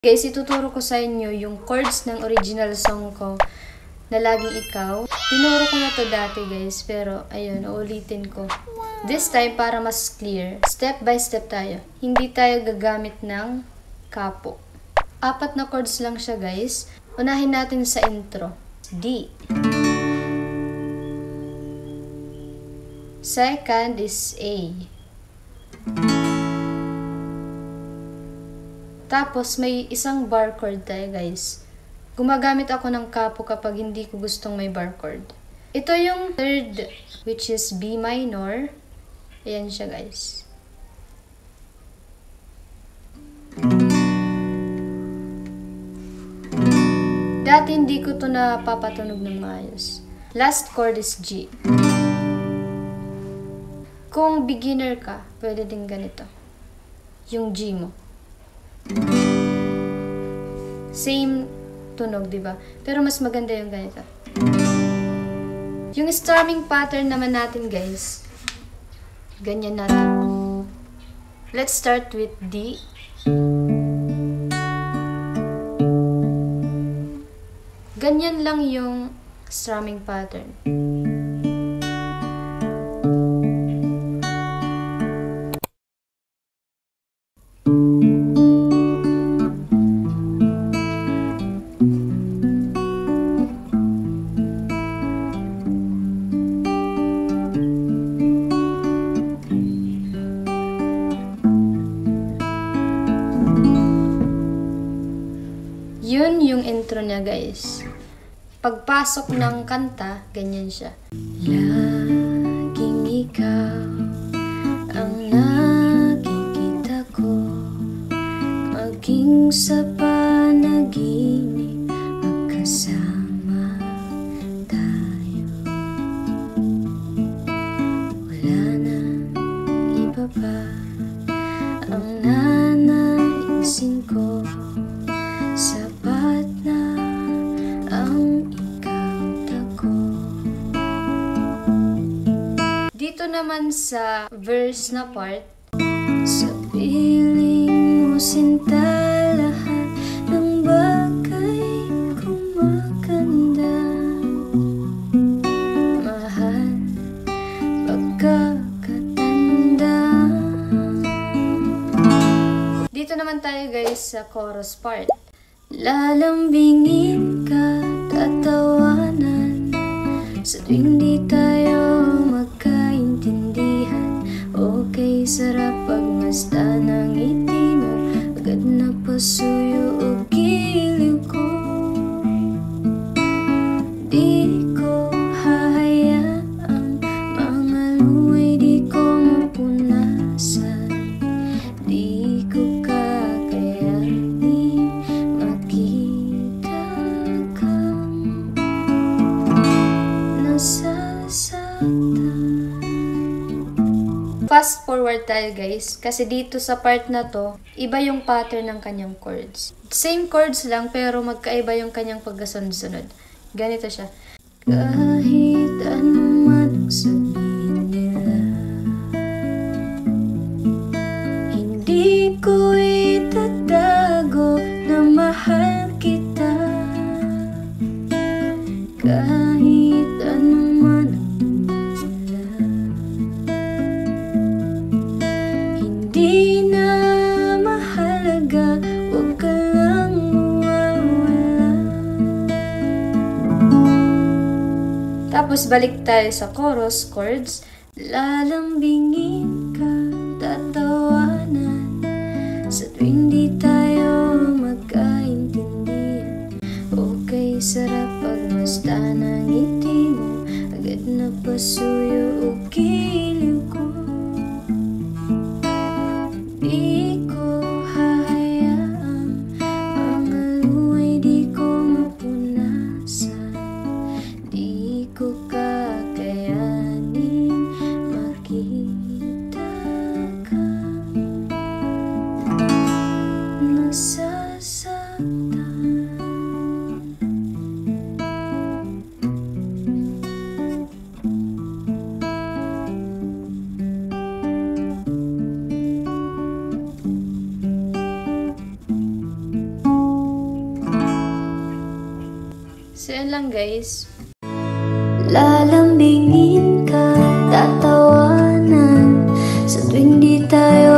Guys, ituturo ko sa inyo yung chords ng original song ko na Laging Ikaw. Tinuro ko na to dati guys, pero ayun, uulitin ko. This time, para mas clear, step by step tayo. Hindi tayo gagamit ng kapo. 4 na chords lang siya guys. Unahin natin sa intro. D. Second is A. Tapos, may isang bar chord tayo, guys. Gumagamit ako ng kapo kapag hindi ko gustong may bar chord. Ito yung third, which is B minor. Ayan siya, guys. Dati hindi ko to napapatunog ng maayos. Last chord is G. Kung beginner ka, pwede din ganito. Yung G mo. Same tunog, diba? Pero mas maganda yung ganito. Yung strumming pattern naman natin, guys. Ganyan natin. Let's start with D. Ganyan lang yung strumming pattern. Yun yung intro niya, guys. Pagpasok ng kanta, ganyan siya. Laging ikaw ang nakikita ko, maging sa panaginip, magkasama tayo. Wala nang iba pa ang nanaisin ko. Sapat na ang ikaw tako. Dito naman sa verse na part, sa piling mo sinta lahat ng bagay kumaganda. Mahal pagkakatanda. Dito naman tayo guys sa chorus part. Lalambingin ka, tatawanan, sa tuwing di tayo magkaintindihan. Okay, sarap pagmasdan ng ngiti mo, agad na pasuyo o giliw ko. Di ko hahayaang mga luway di ko mapunasan. Di ko fast forward tayo guys, kasi dito sa part na to, iba yung pattern ng kanyang chords. Same chords lang, pero magkaiba yung kanyang pagkasunod-sunod. Ganito siya. Kahit anuman ang sabihin nila, hindi ko itatago na mahal kita. Kahit anuman ang di na mahalaga, huwag ka lang mawawala. Tapos balik tayo sa chorus chords. Lalambingin ka, tatawanan, sa tuwing di tayo magkaintindihan. Okay, sarap pagmasdan ng ngiti mo, agad na pasuyo o giliw ko. Di ko hahayaang mga luway di ko mapunasan. Di ko kakayanin makita kang nasasaktan. So, yan lang guys. Lalambingin ka, tatawanan sa tuwing di tayo